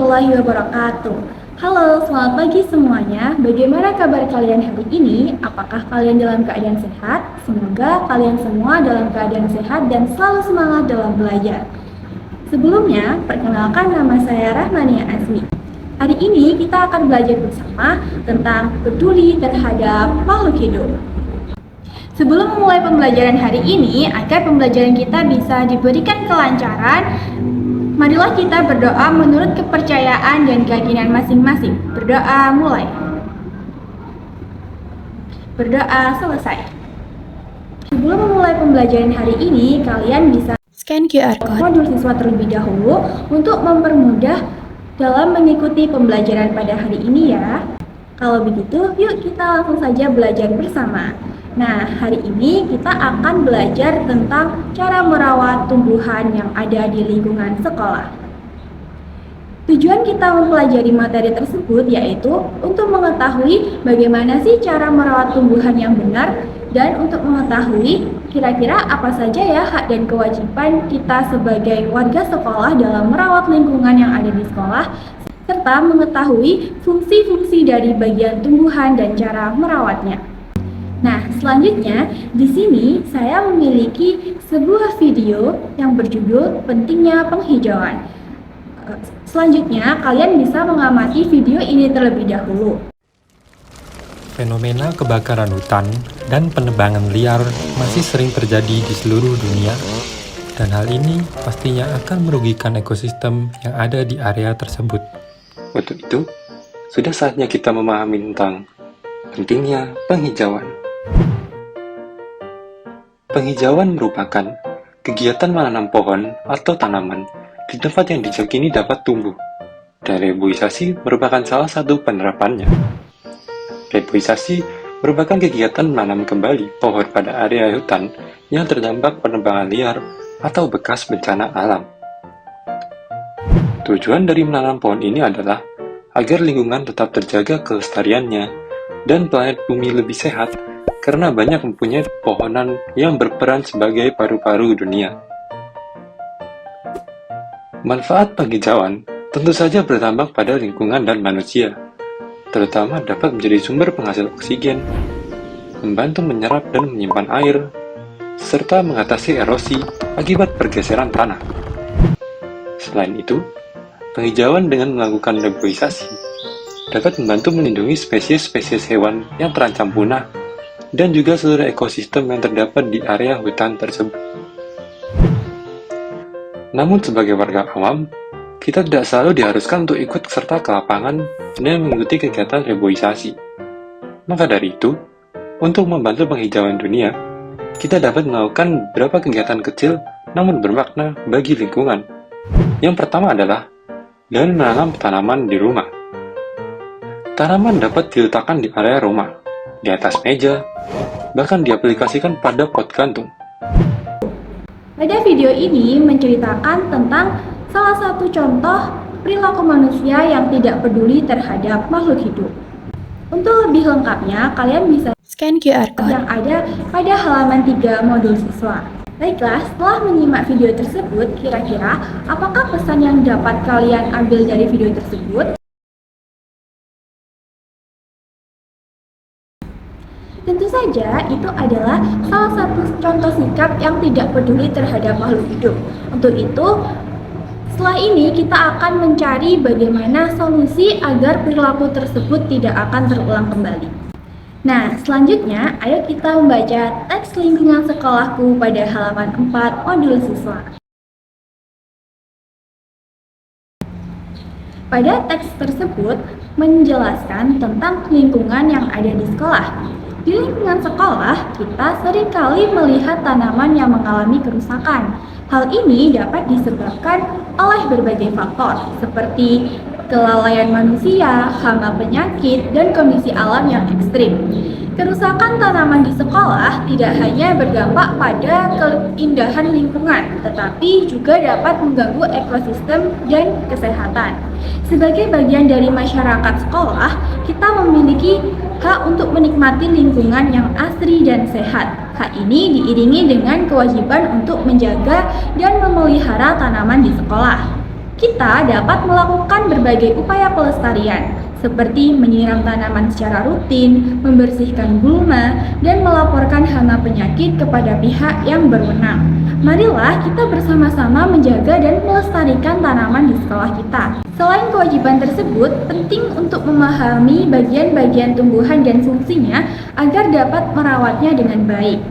warahmatullahi wabarakatuh. Halo, selamat pagi semuanya. Bagaimana kabar kalian hari ini? Apakah kalian dalam keadaan sehat? Semoga kalian semua dalam keadaan sehat dan selalu semangat dalam belajar. Sebelumnya, perkenalkan nama saya Rahmania Azmi. Hari ini kita akan belajar bersama tentang peduli terhadap makhluk hidup. Sebelum memulai pembelajaran hari ini, agar pembelajaran kita bisa diberikan kelancaran, marilah kita berdoa menurut kepercayaan dan keyakinan masing-masing. Berdoa mulai. Berdoa selesai. Sebelum memulai pembelajaran hari ini, kalian bisa Scan QR code. modul siswa terlebih dahulu untuk mempermudah dalam mengikuti pembelajaran pada hari ini ya. Kalau begitu, yuk kita langsung saja belajar bersama. Nah, hari ini kita akan belajar tentang cara merawat tumbuhan yang ada di lingkungan sekolah. Tujuan kita mempelajari materi tersebut yaitu untuk mengetahui bagaimana sih cara merawat tumbuhan yang benar dan untuk mengetahui kira-kira apa saja ya hak dan kewajiban kita sebagai warga sekolah dalam merawat lingkungan yang ada di sekolah, serta mengetahui fungsi-fungsi dari bagian tumbuhan dan cara merawatnya. Nah, selanjutnya di sini saya memiliki sebuah video yang berjudul Pentingnya Penghijauan. Selanjutnya, kalian bisa mengamati video ini terlebih dahulu. Fenomena kebakaran hutan dan penebangan liar masih sering terjadi di seluruh dunia, dan hal ini pastinya akan merugikan ekosistem yang ada di area tersebut. Untuk itu, sudah saatnya kita memahami tentang pentingnya penghijauan. Penghijauan merupakan kegiatan menanam pohon atau tanaman di tempat yang diyakini dapat tumbuh, dan reboisasi merupakan salah satu penerapannya. Reboisasi merupakan kegiatan menanam kembali pohon pada area hutan yang terdampak penebangan liar atau bekas bencana alam. Tujuan dari menanam pohon ini adalah agar lingkungan tetap terjaga kelestariannya dan planet bumi lebih sehat karena banyak mempunyai pepohonan yang berperan sebagai paru-paru dunia. Manfaat penghijauan tentu saja berdampak pada lingkungan dan manusia, terutama dapat menjadi sumber penghasil oksigen, membantu menyerap dan menyimpan air, serta mengatasi erosi akibat pergeseran tanah. Selain itu, penghijauan dengan melakukan reboisasi dapat membantu melindungi spesies-spesies hewan yang terancam punah dan juga seluruh ekosistem yang terdapat di area hutan tersebut. Namun sebagai warga awam, kita tidak selalu diharuskan untuk ikut serta ke lapangan dan mengikuti kegiatan reboisasi. Maka dari itu, untuk membantu penghijauan dunia, kita dapat melakukan beberapa kegiatan kecil namun bermakna bagi lingkungan. Yang pertama adalah dengan menanam tanaman di rumah. Tanaman dapat diletakkan di area rumah, di atas meja, bahkan diaplikasikan pada pot gantung. Pada video ini menceritakan tentang salah satu contoh perilaku manusia yang tidak peduli terhadap makhluk hidup. Untuk lebih lengkapnya, kalian bisa Scan QR code. yang ada pada halaman 3 modul siswa. Baiklah, setelah menyimak video tersebut, kira-kira apakah pesan yang dapat kalian ambil dari video tersebut? Tentu saja, itu adalah salah satu contoh sikap yang tidak peduli terhadap makhluk hidup. Untuk itu, setelah ini kita akan mencari bagaimana solusi agar perilaku tersebut tidak akan terulang kembali. Nah, selanjutnya, ayo kita membaca teks lingkungan sekolahku pada halaman 4 modul siswa. Pada teks tersebut menjelaskan tentang lingkungan yang ada di sekolah. Di lingkungan sekolah, kita seringkali melihat tanaman yang mengalami kerusakan. Hal ini dapat disebabkan oleh berbagai faktor, seperti kelalaian manusia, hama penyakit, dan kondisi alam yang ekstrim. Kerusakan tanaman di sekolah tidak hanya berdampak pada keindahan lingkungan, tetapi juga dapat mengganggu ekosistem dan kesehatan. Sebagai bagian dari masyarakat sekolah, kita memiliki hak untuk menikmati lingkungan yang asri dan sehat. Hak ini diiringi dengan kewajiban untuk menjaga dan memelihara tanaman di sekolah. Kita dapat melakukan berbagai upaya pelestarian, seperti menyiram tanaman secara rutin, membersihkan gulma, dan melaporkan hama penyakit kepada pihak yang berwenang. Marilah kita bersama-sama menjaga dan melestarikan tanaman di sekolah kita. Selain kewajiban tersebut, penting untuk memahami bagian-bagian tumbuhan dan fungsinya agar dapat merawatnya dengan baik.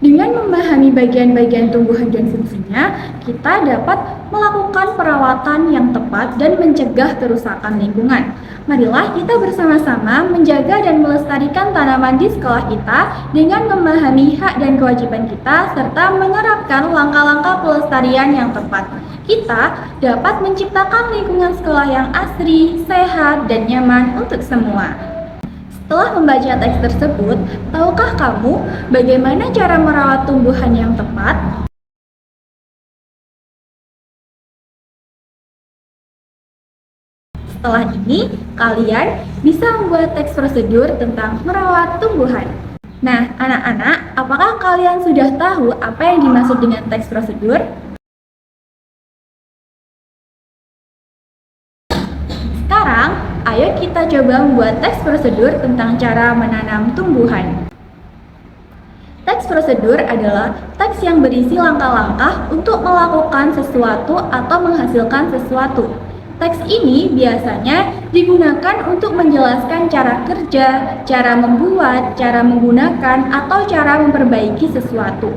Dengan memahami bagian-bagian tumbuhan dan fungsinya, kita dapat melakukan perawatan yang tepat dan mencegah kerusakan lingkungan. Marilah kita bersama-sama menjaga dan melestarikan tanaman di sekolah kita dengan memahami hak dan kewajiban kita serta menerapkan langkah-langkah pelestarian yang tepat. Kita dapat menciptakan lingkungan sekolah yang asri, sehat, dan nyaman untuk semua. Setelah membaca teks tersebut, tahukah kamu bagaimana cara merawat tumbuhan yang tepat? Setelah ini, kalian bisa membuat teks prosedur tentang merawat tumbuhan. Nah, anak-anak, apakah kalian sudah tahu apa yang dimaksud dengan teks prosedur? Sekarang, ayo kita coba membuat teks prosedur tentang cara menanam tumbuhan. Teks prosedur adalah teks yang berisi langkah-langkah untuk melakukan sesuatu atau menghasilkan sesuatu. Teks ini biasanya digunakan untuk menjelaskan cara kerja, cara membuat, cara menggunakan, atau cara memperbaiki sesuatu.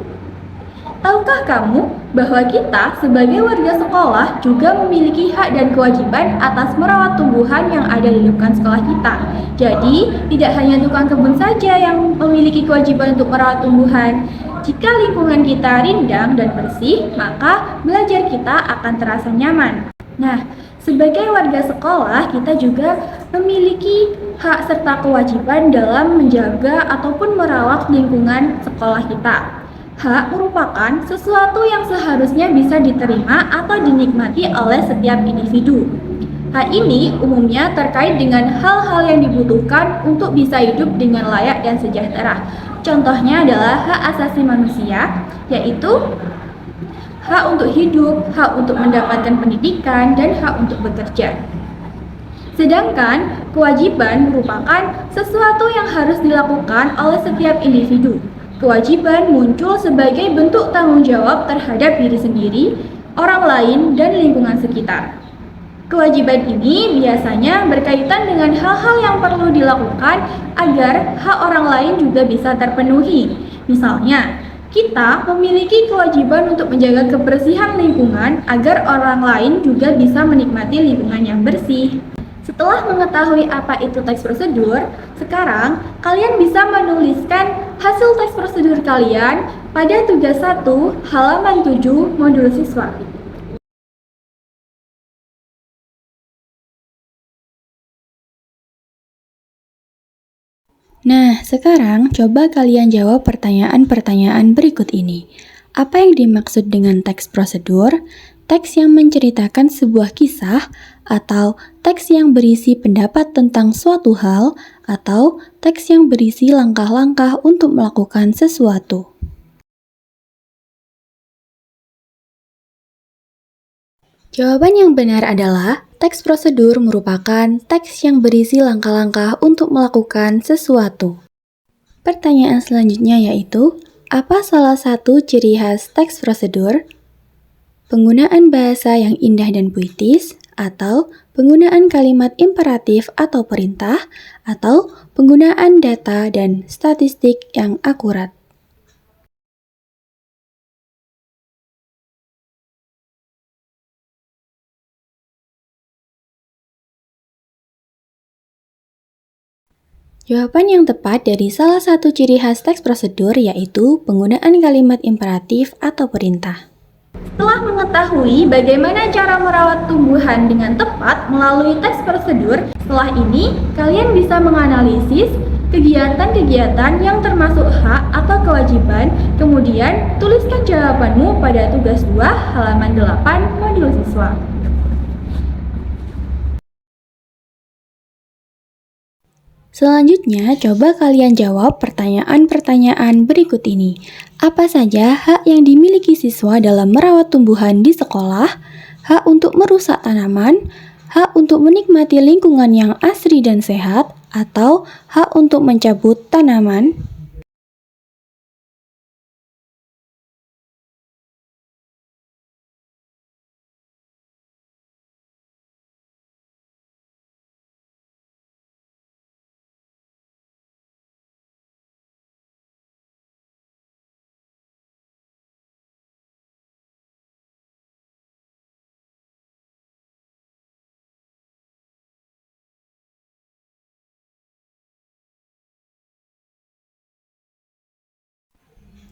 Tahukah kamu bahwa kita sebagai warga sekolah juga memiliki hak dan kewajiban atas merawat tumbuhan yang ada di lingkungan sekolah kita. Jadi, tidak hanya tukang kebun saja yang memiliki kewajiban untuk merawat tumbuhan. Jika lingkungan kita rindang dan bersih, maka belajar kita akan terasa nyaman. Nah, sebagai warga sekolah, kita juga memiliki hak serta kewajiban dalam menjaga ataupun merawat lingkungan sekolah kita. Hak merupakan sesuatu yang seharusnya bisa diterima atau dinikmati oleh setiap individu. Hak ini umumnya terkait dengan hal-hal yang dibutuhkan untuk bisa hidup dengan layak dan sejahtera. Contohnya adalah hak asasi manusia, yaitu hak untuk hidup, hak untuk mendapatkan pendidikan, dan hak untuk bekerja. Sedangkan kewajiban merupakan sesuatu yang harus dilakukan oleh setiap individu. Kewajiban muncul sebagai bentuk tanggung jawab terhadap diri sendiri, orang lain, dan lingkungan sekitar. Kewajiban ini biasanya berkaitan dengan hal-hal yang perlu dilakukan agar hak orang lain juga bisa terpenuhi. Misalnya, kita memiliki kewajiban untuk menjaga kebersihan lingkungan agar orang lain juga bisa menikmati lingkungan yang bersih. Setelah mengetahui apa itu teks prosedur, sekarang kalian bisa menuliskan hasil teks prosedur kalian pada tugas 1 halaman 7 modul siswa. Nah, sekarang coba kalian jawab pertanyaan-pertanyaan berikut ini. Apa yang dimaksud dengan teks prosedur? Teks yang menceritakan sebuah kisah, atau teks yang berisi pendapat tentang suatu hal, atau teks yang berisi langkah-langkah untuk melakukan sesuatu. Jawaban yang benar adalah teks prosedur merupakan teks yang berisi langkah-langkah untuk melakukan sesuatu. Pertanyaan selanjutnya yaitu, apa salah satu ciri khas teks prosedur? Penggunaan bahasa yang indah dan puitis, atau penggunaan kalimat imperatif atau perintah, atau penggunaan data dan statistik yang akurat. Jawaban yang tepat dari salah satu ciri khas teks prosedur yaitu penggunaan kalimat imperatif atau perintah. Setelah mengetahui bagaimana cara merawat tumbuhan dengan tepat melalui teks prosedur, setelah ini kalian bisa menganalisis kegiatan-kegiatan yang termasuk hak atau kewajiban, kemudian tuliskan jawabanmu pada tugas 2 halaman 8 modul siswa. Selanjutnya, coba kalian jawab pertanyaan-pertanyaan berikut ini. Apa saja hak yang dimiliki siswa dalam merawat tumbuhan di sekolah? hak untuk merusak tanaman, hak untuk menikmati lingkungan yang asri dan sehat, atau hak untuk mencabut tanaman?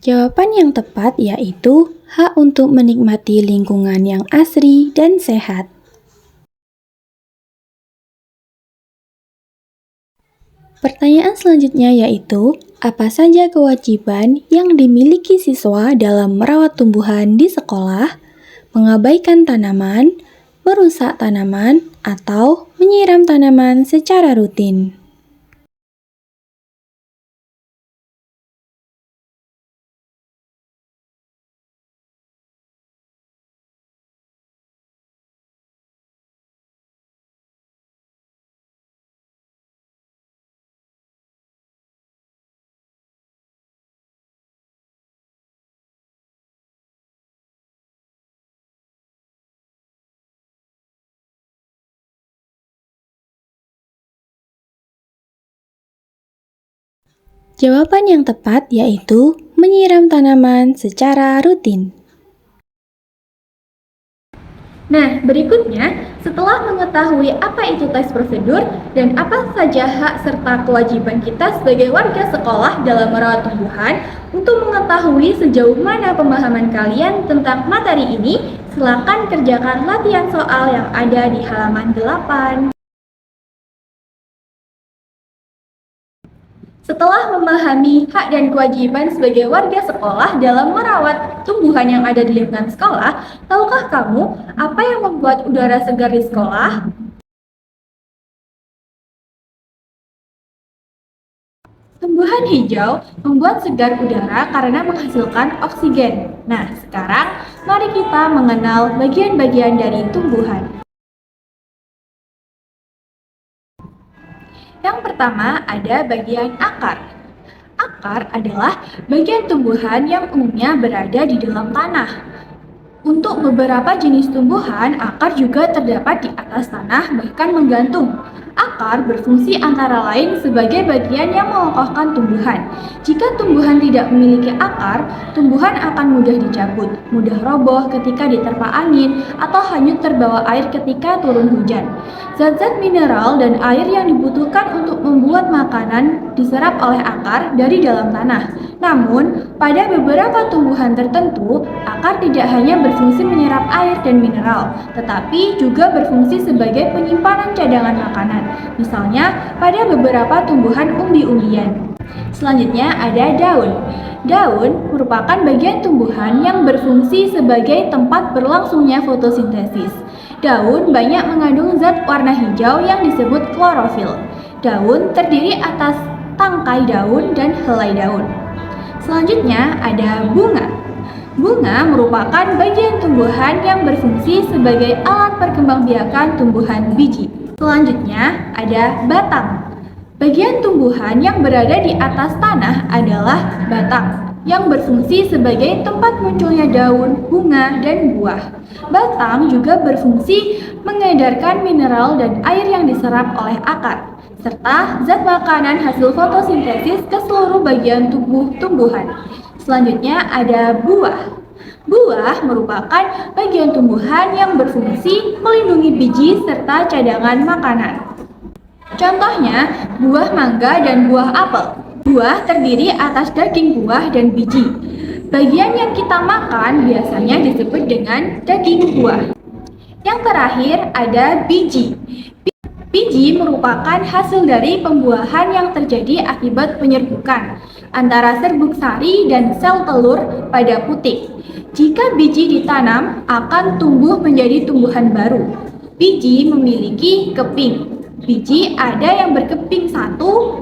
Jawaban yang tepat yaitu hak untuk menikmati lingkungan yang asri dan sehat. Pertanyaan selanjutnya yaitu, apa saja kewajiban yang dimiliki siswa dalam merawat tumbuhan di sekolah, mengabaikan tanaman, merusak tanaman, atau menyiram tanaman secara rutin? Jawaban yang tepat yaitu menyiram tanaman secara rutin. Nah, berikutnya, setelah mengetahui apa itu tes prosedur dan apa saja hak serta kewajiban kita sebagai warga sekolah dalam merawat tumbuhan, untuk mengetahui sejauh mana pemahaman kalian tentang materi ini, silakan kerjakan latihan soal yang ada di halaman 8. Setelah memahami hak dan kewajiban sebagai warga sekolah dalam merawat tumbuhan yang ada di lingkungan sekolah, tahukah kamu apa yang membuat udara segar di sekolah? Tumbuhan hijau membuat segar udara karena menghasilkan oksigen. Nah, sekarang mari kita mengenal bagian-bagian dari tumbuhan. Yang pertama ada bagian akar. Akar adalah bagian tumbuhan yang umumnya berada di dalam tanah. Untuk beberapa jenis tumbuhan, akar juga terdapat di atas tanah bahkan menggantung. Akar berfungsi antara lain sebagai bagian yang mengokohkan tumbuhan. Jika tumbuhan tidak memiliki akar, tumbuhan akan mudah dicabut, mudah roboh ketika diterpa angin, atau hanyut terbawa air ketika turun hujan. Zat-zat mineral dan air yang dibutuhkan untuk membuat makanan diserap oleh akar dari dalam tanah. Namun, pada beberapa tumbuhan tertentu, akar tidak hanya berfungsi menyerap air dan mineral, tetapi juga berfungsi sebagai penyimpanan cadangan makanan. Misalnya, pada beberapa tumbuhan umbi-umbian. Selanjutnya ada daun. Daun merupakan bagian tumbuhan yang berfungsi sebagai tempat berlangsungnya fotosintesis. Daun banyak mengandung zat warna hijau yang disebut klorofil. Daun terdiri atas tangkai daun dan helai daun. Selanjutnya ada bunga. Bunga merupakan bagian tumbuhan yang berfungsi sebagai alat perkembangbiakan tumbuhan biji. Selanjutnya ada batang. Bagian tumbuhan yang berada di atas tanah adalah batang, yang berfungsi sebagai tempat munculnya daun, bunga, dan buah. Batang juga berfungsi mengedarkan mineral dan air yang diserap oleh akar, serta zat makanan hasil fotosintesis ke seluruh bagian tubuh tumbuhan. Selanjutnya ada buah. Buah merupakan bagian tumbuhan yang berfungsi melindungi biji serta cadangan makanan. Contohnya, buah mangga dan buah apel. Buah terdiri atas daging buah dan biji. Bagian yang kita makan biasanya disebut dengan daging buah. Yang terakhir ada biji. Biji merupakan hasil dari pembuahan yang terjadi akibat penyerbukan antara serbuk sari dan sel telur pada putik. Jika biji ditanam, akan tumbuh menjadi tumbuhan baru. Biji memiliki keping. Biji ada yang berkeping 1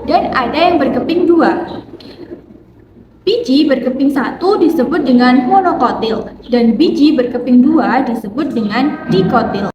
dan ada yang berkeping 2. Biji berkeping 1 disebut dengan monokotil dan biji berkeping 2 disebut dengan dikotil.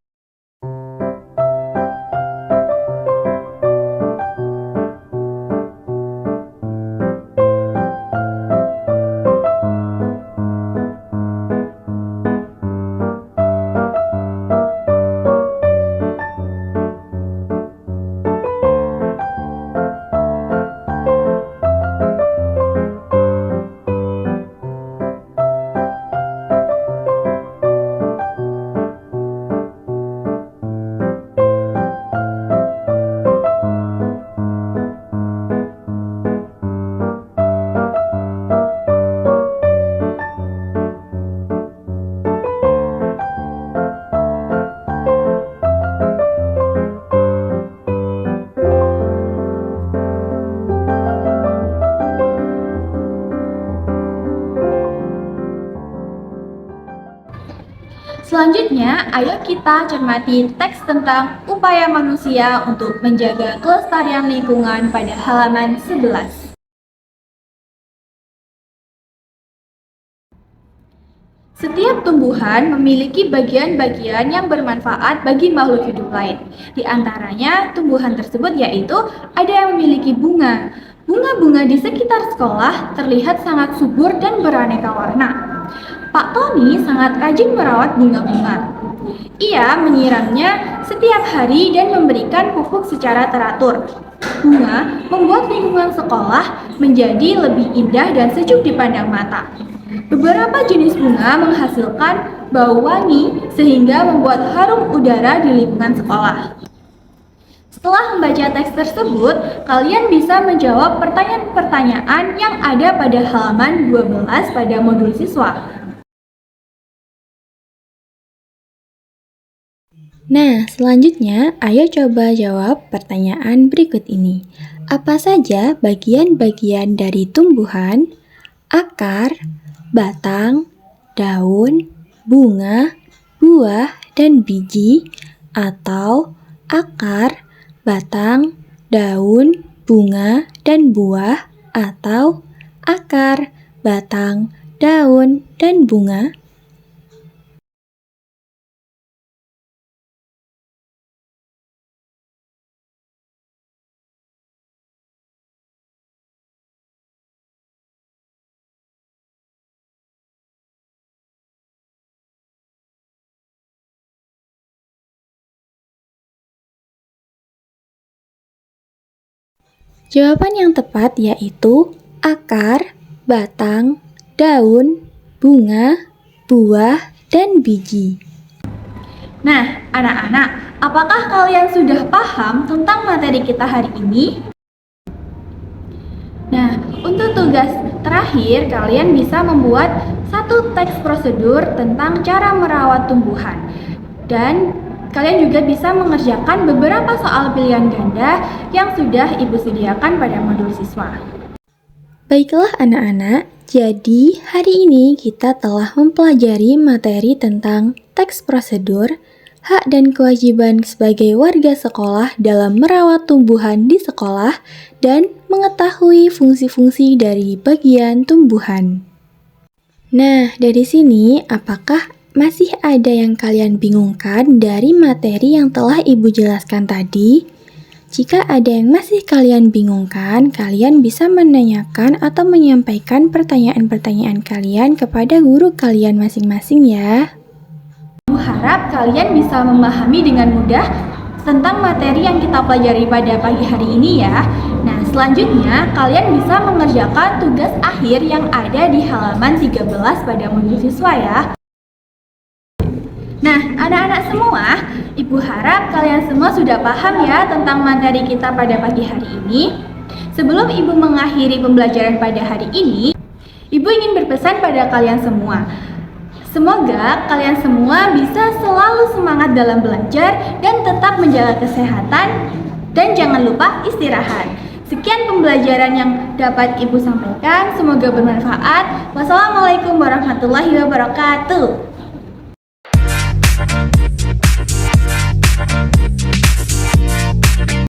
Selanjutnya, ayo kita cermati teks tentang upaya manusia untuk menjaga kelestarian lingkungan pada halaman 11. Setiap tumbuhan memiliki bagian-bagian yang bermanfaat bagi makhluk hidup lain. Di antaranya, tumbuhan tersebut yaitu ada yang memiliki bunga. Bunga-bunga di sekitar sekolah terlihat sangat subur dan beraneka warna. Pak Tony sangat rajin merawat bunga-bunga. Ia menyiramnya setiap hari dan memberikan pupuk secara teratur. Bunga membuat lingkungan sekolah menjadi lebih indah dan sejuk dipandang mata. Beberapa jenis bunga menghasilkan bau wangi sehingga membuat harum udara di lingkungan sekolah. Setelah membaca teks tersebut, kalian bisa menjawab pertanyaan-pertanyaan yang ada pada halaman 12 pada modul siswa. Nah, selanjutnya ayo coba jawab pertanyaan berikut ini. Apa saja bagian-bagian dari tumbuhan, akar, batang, daun, bunga, buah, dan biji, atau akar, batang, daun, bunga, dan buah, atau akar, batang, daun, dan bunga? Jawaban yang tepat yaitu akar, batang, daun, bunga, buah, dan biji. Nah, anak-anak, apakah kalian sudah paham tentang materi kita hari ini? Nah, untuk tugas terakhir, kalian bisa membuat satu teks prosedur tentang cara merawat tumbuhan. Dan kalian juga bisa mengerjakan beberapa soal pilihan ganda yang sudah Ibu sediakan pada modul siswa. Baiklah anak-anak, jadi hari ini kita telah mempelajari materi tentang teks prosedur, hak dan kewajiban sebagai warga sekolah dalam merawat tumbuhan di sekolah, dan mengetahui fungsi-fungsi dari bagian tumbuhan. Nah, dari sini apakah masih ada yang kalian bingungkan dari materi yang telah Ibu jelaskan tadi? Jika ada yang masih kalian bingungkan, kalian bisa menanyakan atau menyampaikan pertanyaan-pertanyaan kalian kepada guru kalian masing-masing ya. Ibu harap kalian bisa memahami dengan mudah tentang materi yang kita pelajari pada pagi hari ini ya. Nah, selanjutnya kalian bisa mengerjakan tugas akhir yang ada di halaman 13 pada modul siswa ya. Nah, anak-anak semua, Ibu harap kalian semua sudah paham ya tentang materi kita pada pagi hari ini. Sebelum Ibu mengakhiri pembelajaran pada hari ini, Ibu ingin berpesan pada kalian semua. Semoga kalian semua bisa selalu semangat dalam belajar dan tetap menjaga kesehatan dan jangan lupa istirahat. Sekian pembelajaran yang dapat Ibu sampaikan, semoga bermanfaat. Wassalamualaikum warahmatullahi wabarakatuh.